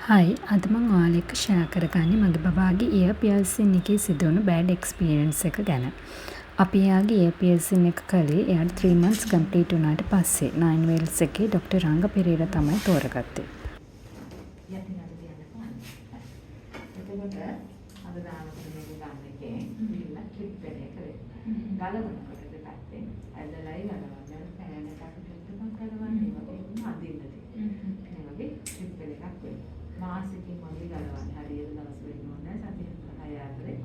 හයි අද මම ඔයාලා එක්ක ෂෙයා කරගන්නේ මගේ බබාගේ ඉයර් පියර්සින් එකේ සිදුවුණු බෑඩ් එක්ස්පීරියන්ස් එක ගැන. අපි එයාගේ ඉයර් පියර්සින් එක කළේ එයාට 3 months complete වුණාට පස්සේ 9 Wales එකේ ඩොක්ටර් රංග පෙරේරා තමයි තෝරගත්තේ. එතකොට අද දානකොට මේක ගන්න එකේ ඉන්න ක්ලික් වෙන එක ගලවනකොට දෙපැත්තෙන් ඇදලයි ගලවන්න පෑන එකකට දෙකක් ගලවන්නේ වගේ අදින්න තියෙනවා. මේ වගේ ක්ලික් වෙන එකක් වෙනවා. මාසිකින් වගේ ගලවන්න හරියට දවස් වෙන්න ඕනේ සතිය 6 අතරේ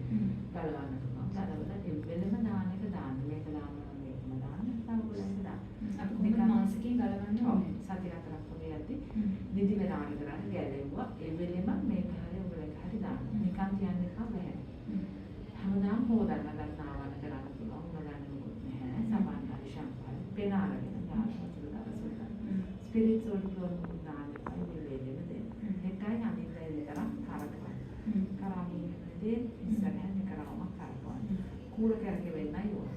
ගලවන්න පුළුවන්. ගලවලා එවෙලම දාන එක දාන්න. මේක දානවා මේකම දාන්න තවලෙන් දාන්න. අපි කොහොමද මාසිකින් ගලවන්න ඕනේ? සතිය 4ක් වගේ යද්දි නිදි වෙනාට කරන්නේ ගැලෙව්වා. එවෙලෙම මේක හරිය උගලක හරි දාන්න. නිකන් කියන්නේ කම බෑ. හැමදාම හොදන්න ගන්නවා කරන්න පුළුවන්. උනගන්න මොකුත් නැහැ. සමාන හරි ෂම්පල් පෙනාරගෙන දාන්න වතුර දාලා සොයන්න. ස්පිරිට්ස් වල පුළුවන් දාන්න ඉල්ලෙන්න දෙන්න. එකයි අනිත් දෙතරම් කරකවන්න. කරාමින්නේ ඉස්සරහින් කරාම කරකවන්න. කූල කරගේ වෙන්නයි ඕන.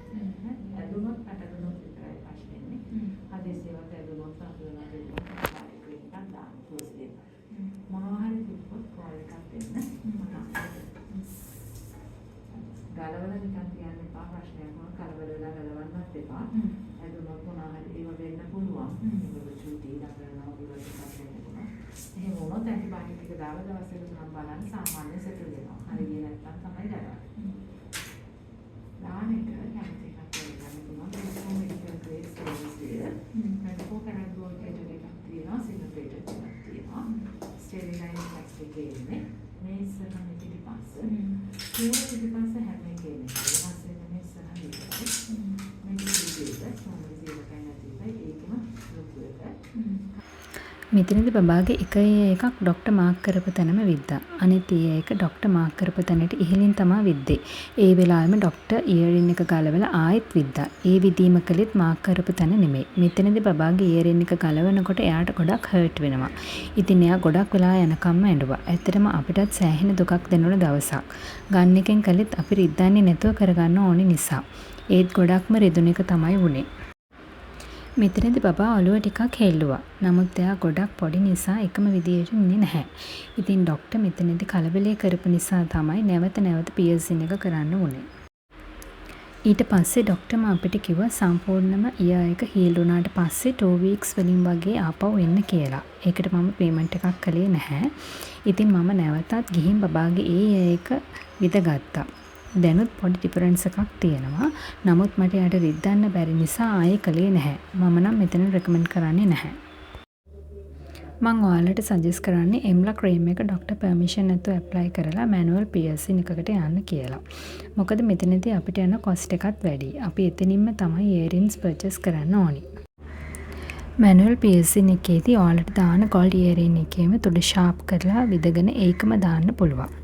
ඇදුනොත් පැටදුනොත් විතරයි ප්‍රශ්නේ. හදිසියවත් ඇදුනොත් සතුටුනා දෙන්නවා. ඒකෙන් දාන්න පුළුවන්. මොනවා හරි තිබ්බොත් කෝල් එකක් දෙන්න. ගලවලා නිකන් තියන්න එපා ප්‍රශ්නයක් වුණා කලබල වෙලා ගලවන්නත් එපා. ඇදුනොත් මොනවා හරි ඒව වෙන්න පුළුවන්. ඒක චුටි දාගන්නවා විවෘත කරගන්නවා. එහෙම වුණොත් ඇන්ටිබයොටික් එක දාලා දවසකට නම් බලන්න සාමාන්‍ය සෙටල් වෙනවා. හරිය නැත්තම් තමයි ගලවන්නේ. දාන එක කැමති එකක් වෙන්න පුළුවන්. ඒක මෙඩිකල් ග්‍රේඩ් සර්විස් එක. මම කොහොමද ගෝල් කැටර් එකක් තියෙනවා සිනපේටර් එකක් තියෙනවා. ස්ටෙරිලයිස් ප්ලාස්ටික් එකේ මේ ඉස්සරහ පිටිපස්ස. මේ පිටිපස්ස හැම එකේම ඊපස්සේ මේ ඉස්සරහ විතරයි. මේ පිටිපස්ස සම්මත ඒකම ලොකු එක. මෙතනදී බබාගේ එක එකක් ඩොක්ටර් මාක් කරපු තැනම විද්දා. අනිත් එක ඩොක්ටර් මාක් කරපු තැනට ඉහළින් තමයි විද්දේ. ඒ වෙලාවෙම ඩොක්ටර් ඉයරින් එක ගලවලා ආයෙත් විද්දා. ඒ විදීම කළෙත් මාක් කරපු තැන නෙමෙයි. මෙතනදී බබාගේ ඉයරින් එක ගලවනකොට එයාට ගොඩක් හර්ට් වෙනවා. ඉතින් එයා ගොඩක් වෙලා යනකම්ම ඇඬුවා. ඇත්තටම අපිටත් සෑහෙන දුකක් දෙනුන දවසක්. ගන්න එකෙන් කළෙත් අපි රිද්දන්නේ නැතුව කරගන්න ඕනි නිසා. ඒත් ගොඩක්ම රිදුන එක තමයි වුනේ. මෙතනදී බබා ඔළුව ටිකක් හෙල්ලුවා. නමුත් එයා ගොඩක් පොඩි නිසා එකම විදියට ඉන්නේ නැහැ. ඉතින් ඩොක්ටර් මෙතනදී කලබලේ කරපු නිසා තමයි නැවත පියර්සින් එක කරන්න උනේ. ඊට පස්සේ ඩොක්ටර්ම අපිට කිව්වා සම්පූර්ණම ඉයර් එක හීල් වුණාට පස්සේ 2 weeks වලින් වගේ ආපහු එන්න කියලා. ඒකට මම පේමන්ට් එකක් කළේ නැහැ. ඉතින් මම නැවතත් ගිහින් බබාගේ ඒ ඉයර් එක විදගත්තා. දැනුත් පොඩි ඩිෆරන්ස් එකක් තියෙනවා. නමුත් මට යාට රිද්දන්න බැරි නිසා ආයේ කළේ නැහැ. මම නම් මෙතන රෙකමන්ඩ් කරන්නේ නැහැ. මම ඔයාලට සජෙස්ට් කරන්නේ එම්ලා ක්‍රීම් එක ඩොක්ටර් පර්මිෂන් නැතුව ඇප්ලයි කරලා මැනුවල් පියර්සින් එකකට යන්න කියලා. මොකද මෙතනදී අපිට යන කොස්ට් එකත් වැඩි. අපි එතනින්ම තමයි ඉයරින්ග්ස් පර්චේස් කරන්න ඕනි. මැනුවල් පියර්සින් එකේදී ඔයාලට දාන ගෝල්ඩ් ඉයරින් එකේම තුඩ ෂාප් කරලා විදගෙන ඒකම දාන්න පුළුවන්.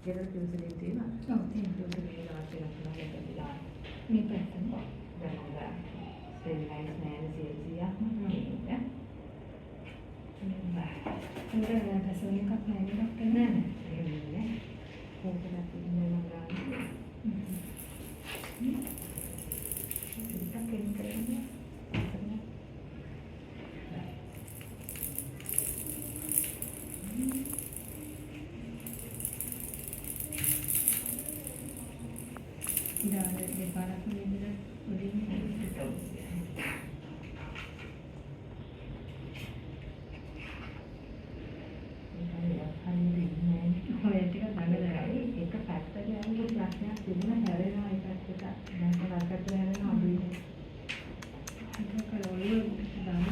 ගෙදර ටියුෂන් තියෙනවා. ඔව් තියෙනවා. ටියුෂන් එක අවශ්‍ය නැත්නම් මේ පැත්තෙන් දැන් ස්ටෙරිලයිස් නෑන සියල්සියක් නේ. ඒක දැසන එකක් නෑ ඩොක්ටර් නෑ නෑ. එහෙම නෑ. කොහොමද තියෙන්නේ මම ගන්න. ඒක කෙන් කරන්නේ. ඊළඟ දෙපාරක් නෙමෙයි උඩින් ඔය ටික දඟලයි එක පැත්තට යනකොට ප්‍රශ්නයක් තිබුණා හැරෙනවා ඒ පැත්තට දැන් කරකට හැරෙනවා අඩුයි. ඒක කරවල දාන්න.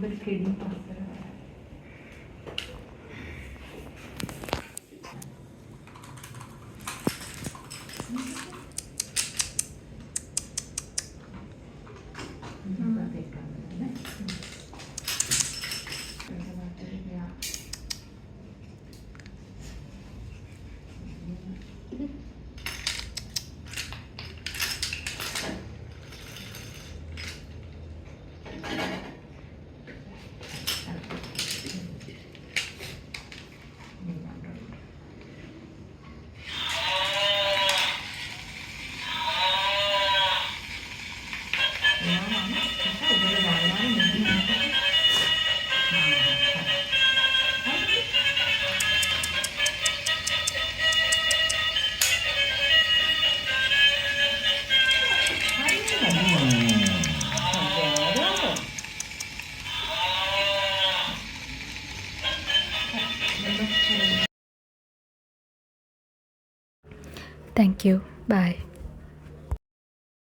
හොඳට කෙලින් පස් කරගන්න. Thank you. Bye.